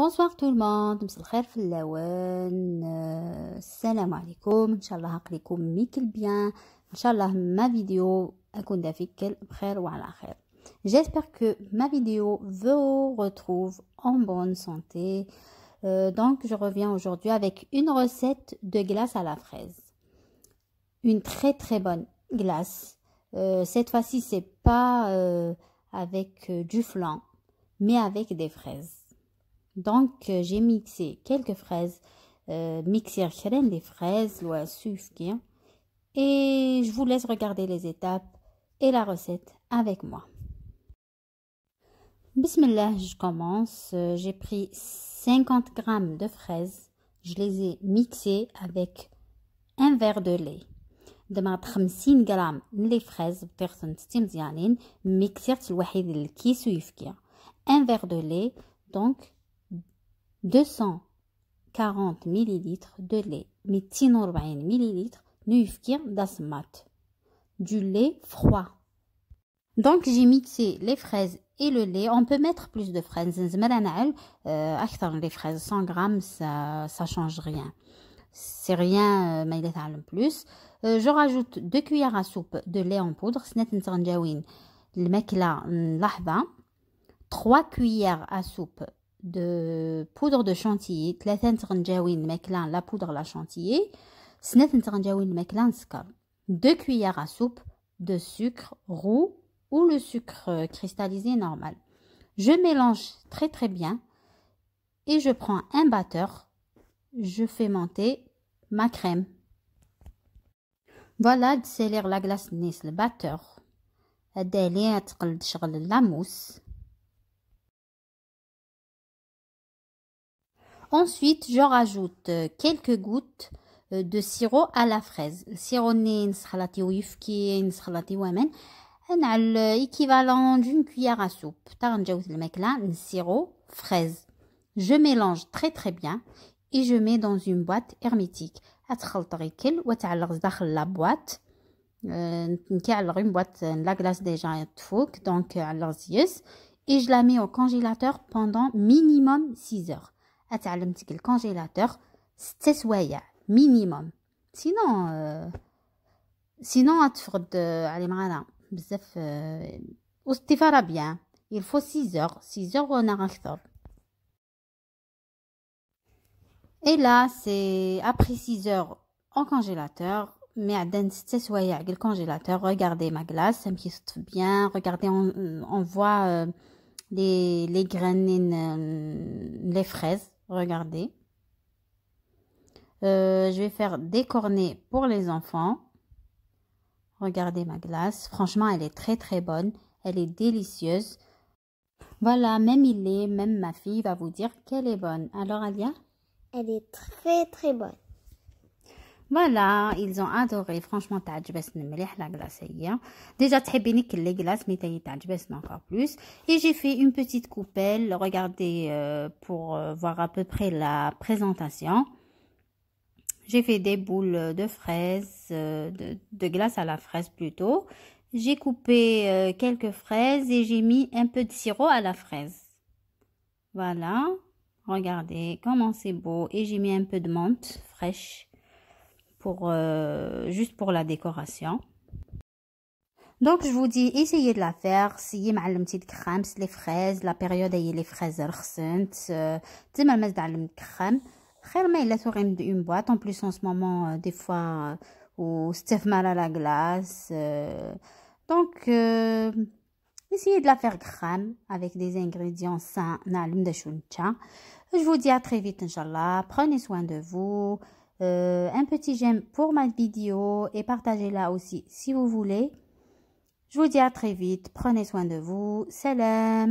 Bonsoir tout le monde, مساء الخير في اللون. السلام عليكم. ان شاء الله عقلكم ميكل بيان. ان شاء الله ma vidéo اكون دافيكل بخير وعلى خير. J'espère que ma vidéo vous retrouve en bonne santé. Donc je reviens aujourd'hui avec une recette de glace à la fraise. Une très bonne glace. Cette fois-ci c'est pas avec du flan mais avec des fraises. Donc j'ai mixé quelques fraises, mixer crème des fraises, et je vous laisse regarder les étapes et la recette avec moi. Bismillah, je commence. J'ai pris 50 grammes de fraises, je les ai mixées avec un verre de lait. دمرت 50 غرام من لي فريز بطريقه ستي مزيانين ميكسيرت الوحيد الكيس ويفكيا un verre de lait, donc 240 ml de lait 240 ml نيفكير داسمات du lait froid. Donc j'ai mixé les fraises et le lait. On peut mettre plus de fraises أكثر les fraises 100 grammes, ça change rien, c'est rien ما يتعلم plus. Je rajoute 2 cuillères à soupe de lait en poudre. سنات نتغنجاوين الماكله لحظه. 3 cuillères à soupe de poudre de chantilly. 3 نتغنجاوين الماكله la poudre la chantilly. سنات نتغنجاوين الماكله نسكر. 2 cuillères à soupe de sucre roux ou le sucre cristallisé normal. Je mélange très bien et je prends un batteur. Je fais monter ma crème. Voilà, تسالير لا glace نيس الباتور. هدا ليه تقلد شغل لاموس. Ensuite, je rajoute quelques gouttes de sirop à la fraise. Le sirop نسخلطيو يفكي نسخلطيو من على l'équivalent d'une cuillère à soupe. تنجاوز الماكله sirop fraise. Je mélange très bien et je mets dans une boîte hermétique. تخلط غيكل وتعلق داخل لا بواط. نكيعلق une boîte la glace déjà تفوك donc علق زيس et je la mets au congélateur pendant minimum 6 heures. اتعلمتك الكونجيلاتور 6 سوايع minimum. sinon تفقد علي معنا بزاف واستفاره bien. il faut 6 heures وانا اكثر. Et là, c'est après 6 heures en congélateur. Mais à 6 سوايع le congélateur. Regardez ma glace, ça me fait bien. Regardez, on voit les graines, les fraises. Regardez. Je vais faire des cornets pour les enfants. Regardez ma glace. Franchement, elle est très bonne. Elle est délicieuse. Voilà, même ma fille va vous dire qu'elle est bonne. Alors, Alia? Elle est très bonne. Voilà, ils ont adoré. Franchement, تعجبتنا مليح la glace هي. Déjà تحبيني كل les glaces mais تاهي تعجبتنا encore plus. Et j'ai fait une petite coupelle. Regardez pour voir à peu près la présentation. J'ai fait des boules de fraises, de glace à la fraise plutôt. J'ai coupé quelques fraises et j'ai mis un peu de sirop à la fraise. Voilà. Regardez comment c'est beau. Et j'ai mis un peu de menthe fraîche pour juste pour la décoration. Donc je vous dis, essayez de la faire. essayez معلمتي تكرمس les fraises. La période هي les fraises رخصنت. ديما ما تعلم تكرم خير ما الا تغيم une boîte. En plus en ce moment des fois ou استثمار la glace. Donc essayez de la faire crème avec des ingrédients sains. Je vous dis à très vite, Inch'Allah. Prenez soin de vous. Un petit j'aime pour ma vidéo et partagez-la aussi si vous voulez. Je vous dis à très vite. Prenez soin de vous. Salam.